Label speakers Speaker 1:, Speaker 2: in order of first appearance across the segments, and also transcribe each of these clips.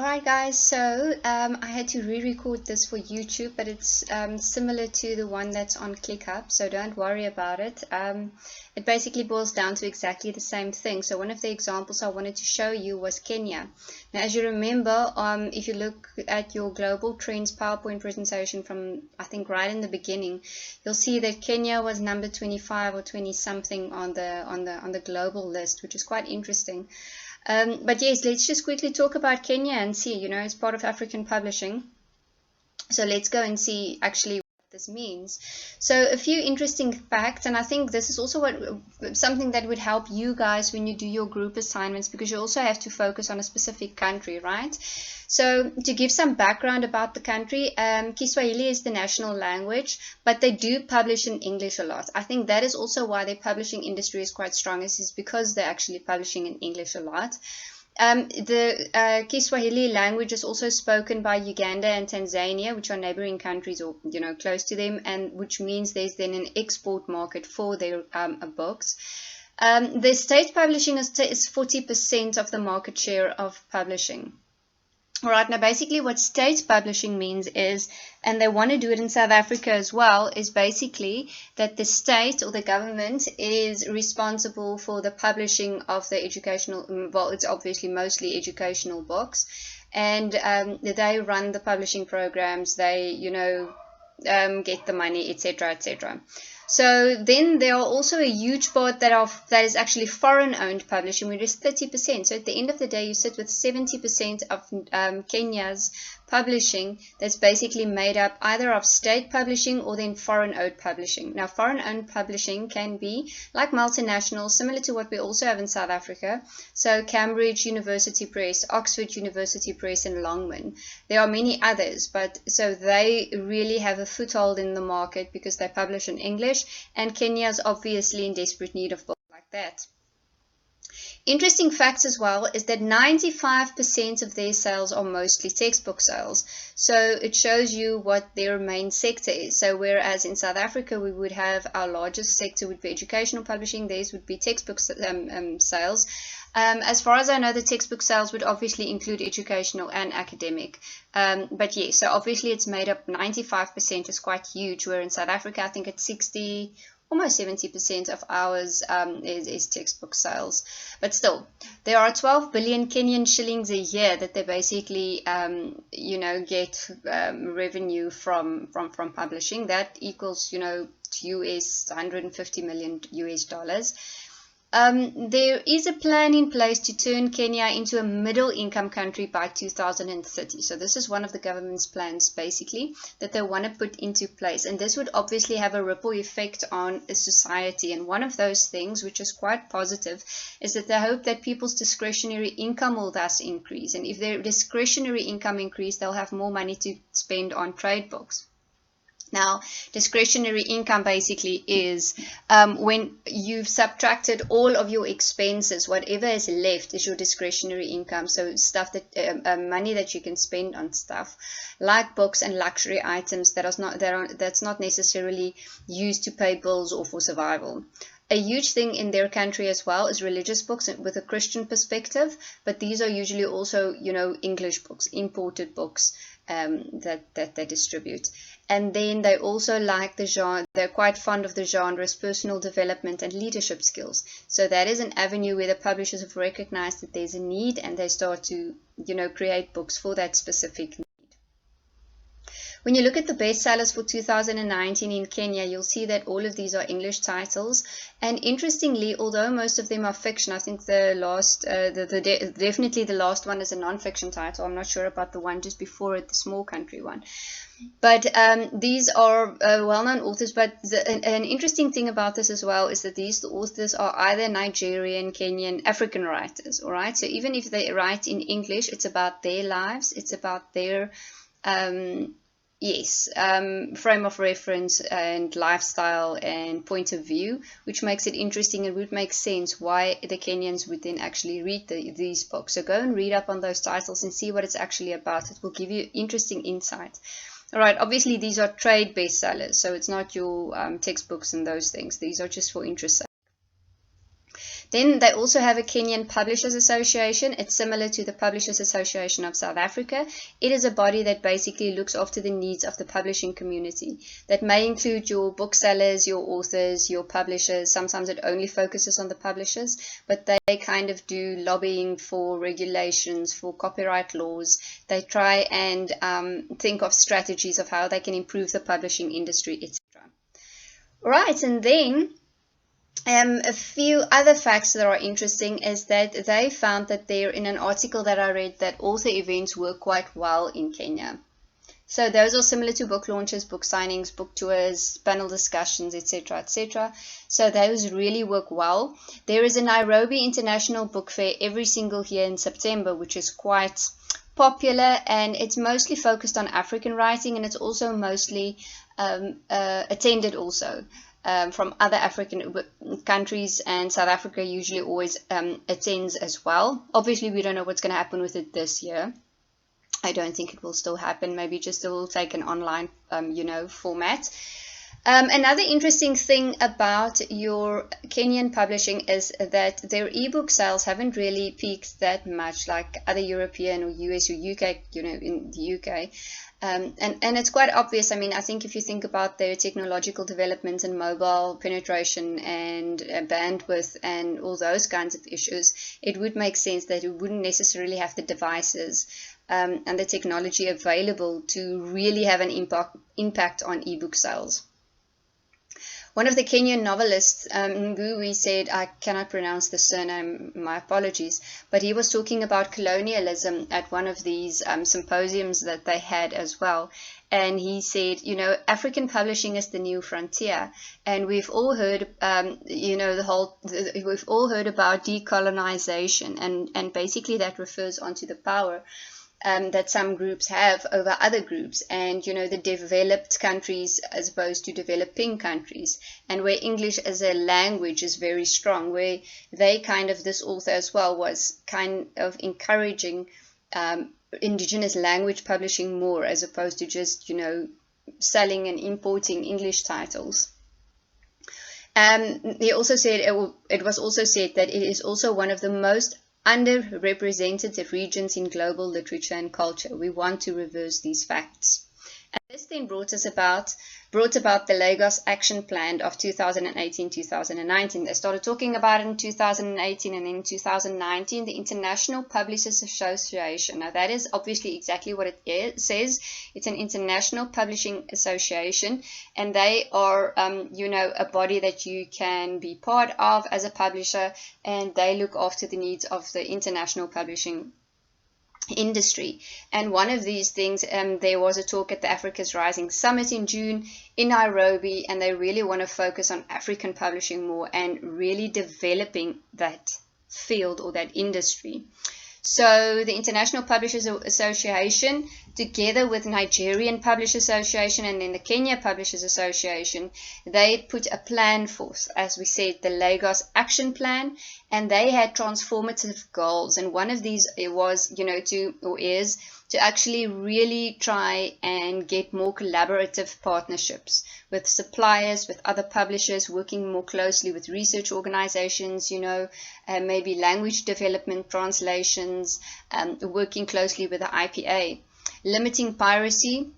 Speaker 1: Alright guys, so I had to re-record this for YouTube, but it's similar to the one that's on ClickUp, so don't worry about it. It basically boils down to exactly the same thing. So one of the examples I wanted to show you was Kenya. Now as you remember, if you look at your Global Trends PowerPoint presentation from I think right in the beginning, you'll see that Kenya was number 25 or 20 something on the global list, which is quite interesting. But yes, let's just quickly talk about Kenya and see, it's part of African publishing. So let's go and see actually what this means. So a few interesting facts, and I think this is also something that would help you guys when you do your group assignments, because you also have to focus on a specific country, right? So to give some background about the country, Kiswahili is the national language, but they do publish in English a lot. I think that is also why their publishing industry is quite strong, is because they're actually publishing in English a lot. The Kiswahili language is also spoken by Uganda and Tanzania, which are neighboring countries or close to them, and which means there's then an export market for their books. The state publishing is 40% of the market share of publishing. Alright, now basically what state publishing means is, and they want to do it in South Africa as well, is basically that the state or the government is responsible for the publishing of the educational, well, it's obviously mostly educational books, and they run the publishing programs, they, get the money, etc., etc. So then there are also a huge part that is actually foreign-owned publishing, which is 30%. So at the end of the day, you sit with 70% of Kenya's publishing that's basically made up either of state publishing or then foreign-owned publishing. Now, foreign-owned publishing can be like multinational, similar to what we also have in South Africa. So Cambridge University Press, Oxford University Press, and Longman. There are many others, but so they really have a foothold in the market because they publish in English, and Kenya is obviously in desperate need of books like that. Interesting facts as well is that 95% of their sales are mostly textbook sales. So it shows you what their main sector is. So whereas in South Africa we would have our largest sector would be educational publishing, theirs would be textbook sales. As far as I know, the textbook sales would obviously include educational and academic. But yeah, so obviously it's made up 95% is quite huge, where in South Africa I think it's 60, almost 70% of ours is textbook sales. But still, there are 12 billion Kenyan shillings a year that they basically, get revenue from publishing. That equals, US 150 million US dollars. There is a plan in place to turn Kenya into a middle-income country by 2030. So this is one of the government's plans, basically, that they want to put into place. And this would obviously have a ripple effect on a society. And one of those things, which is quite positive, is that they hope that people's discretionary income will thus increase. And if their discretionary income increase, they'll have more money to spend on trade books. Now, discretionary income basically is when you've subtracted all of your expenses, whatever is left is your discretionary income. So stuff that money that you can spend on stuff like books and luxury items that's not necessarily used to pay bills or for survival. A huge thing in their country as well is religious books with a Christian perspective, but these are usually also, English books, imported books that they distribute. And then they also like the genre, they're quite fond of the genres personal development and leadership skills. So that is an avenue where the publishers have recognized that there's a need, and they start to, create books for that specific need. When you look at the bestsellers for 2019 in Kenya, you'll see that all of these are English titles. And interestingly, although most of them are fiction, I think the last, definitely the last one is a non-fiction title. I'm not sure about the one just before it, the Small Country one. But these are well-known authors. But an interesting thing about this as well is that these authors are either Nigerian, Kenyan, African writers. All right. So even if they write in English, it's about their lives. It's about their frame of reference and lifestyle and point of view, which makes it interesting and would make sense why the Kenyans would then actually read these books. So go and read up on those titles and see what it's actually about. It will give you interesting insight. All right, obviously these are trade bestsellers, so it's not your textbooks and those things. These are just for interest. Then they also have a Kenyan Publishers Association. It's similar to the Publishers Association of South Africa. It is a body that basically looks after the needs of the publishing community. That may include your booksellers, your authors, your publishers. Sometimes it only focuses on the publishers, but they kind of do lobbying for regulations, for copyright laws. They try and think of strategies of how they can improve the publishing industry, etc. Right, and then a few other facts that are interesting is that they found that there, in an article that I read, that author events work quite well in Kenya. So those are similar to book launches, book signings, book tours, panel discussions, etc., etc. So those really work well. There is a Nairobi International Book Fair every single year in September, which is quite popular, and it's mostly focused on African writing, and it's also mostly attended also from other African countries, and South Africa usually always attends as well. Obviously, we don't know what's going to happen with it this year. I don't think it will still happen. Maybe just it will take an online, format. Another interesting thing about your Kenyan publishing is that their ebook sales haven't really peaked that much like other European or US or UK, in the UK. And it's quite obvious. I mean, I think if you think about their technological developments and mobile penetration and bandwidth and all those kinds of issues, it would make sense that it wouldn't necessarily have the devices and the technology available to really have an impact on ebook sales. One of the Kenyan novelists, Ngui, said, I cannot pronounce the surname, my apologies, but he was talking about colonialism at one of these symposiums that they had as well. And he said, African publishing is the new frontier. And we've all heard, we've all heard about decolonization. And basically that refers onto the power that some groups have over other groups, and the developed countries as opposed to developing countries, and where English as a language is very strong, where this author as well was kind of encouraging indigenous language publishing more as opposed to just selling and importing English titles. He also said it was also said that it is also one of the most underrepresented regions in global literature and culture. We want to reverse these facts. And this then brought about the Lagos Action Plan of 2018-2019. They started talking about it in 2018, and then in 2019, the International Publishers Association. Now that is obviously exactly what it says. It's an international publishing association, and they are, a body that you can be part of as a publisher, and they look after the needs of the international publishing industry. And one of these things, there was a talk at the Africa's Rising Summit in June in Nairobi, and they really want to focus on African publishing more and really developing that field or that industry. So the International Publishers Association, together with Nigerian Publishers Association and then the Kenya Publishers Association, they put a plan forth, as we said, the Lagos Action Plan, and they had transformative goals. And one of these was, to actually really try and get more collaborative partnerships with suppliers, with other publishers, working more closely with research organizations, maybe language development, translations, working closely with the IPA, limiting piracy.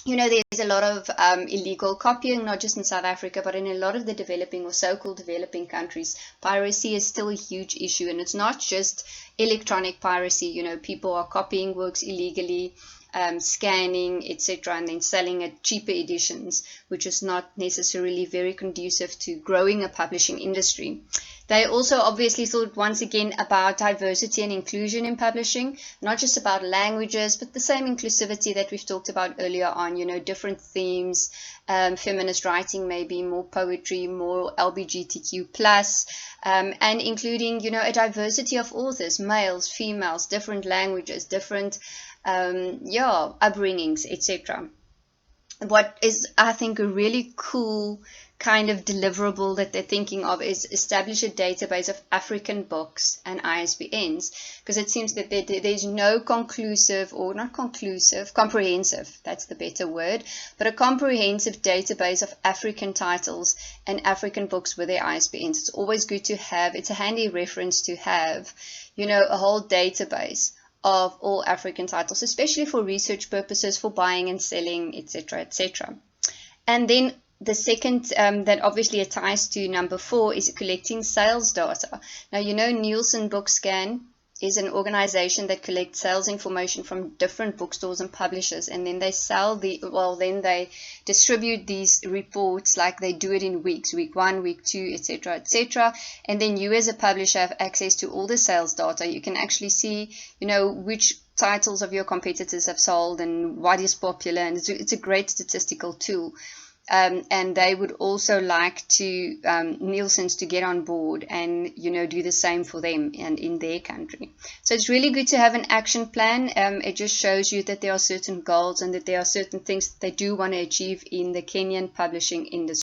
Speaker 1: There's a lot of illegal copying, not just in South Africa, but in a lot of the developing or so-called developing countries. Piracy is still a huge issue, and it's not just electronic piracy. People are copying works illegally, scanning, etc., and then selling at cheaper editions, which is not necessarily very conducive to growing a publishing industry. They also obviously thought once again about diversity and inclusion in publishing, not just about languages, but the same inclusivity that we've talked about earlier on, different themes, feminist writing, maybe more poetry, more LGBTQ+, and including, a diversity of authors, males, females, different languages, different, upbringings, etc. What is, I think, a really cool kind of deliverable that they're thinking of is establish a database of African books and ISBNs, because it seems that there's no conclusive, or not conclusive, comprehensive, that's the better word, but a comprehensive database of African titles and African books with their ISBNs. It's always good to have, it's a handy reference to have, you know, a whole database of all African titles, especially for research purposes, for buying and selling, etc., etc. And then the second that obviously ties to number 4 is collecting sales data. Now, you know, Nielsen Bookscan is an organization that collects sales information from different bookstores and publishers, and then they then they distribute these reports, like they do it in weeks, week 1, week 2, etc., etc. And then you as a publisher have access to all the sales data. You can actually see, you know, which titles of your competitors have sold and what is popular, and it's a great statistical tool. And they would also like to Nielsen's to get on board and, you know, do the same for them and in their country. So it's really good to have an action plan. It just shows you that there are certain goals and that there are certain things that they do want to achieve in the Kenyan publishing industry.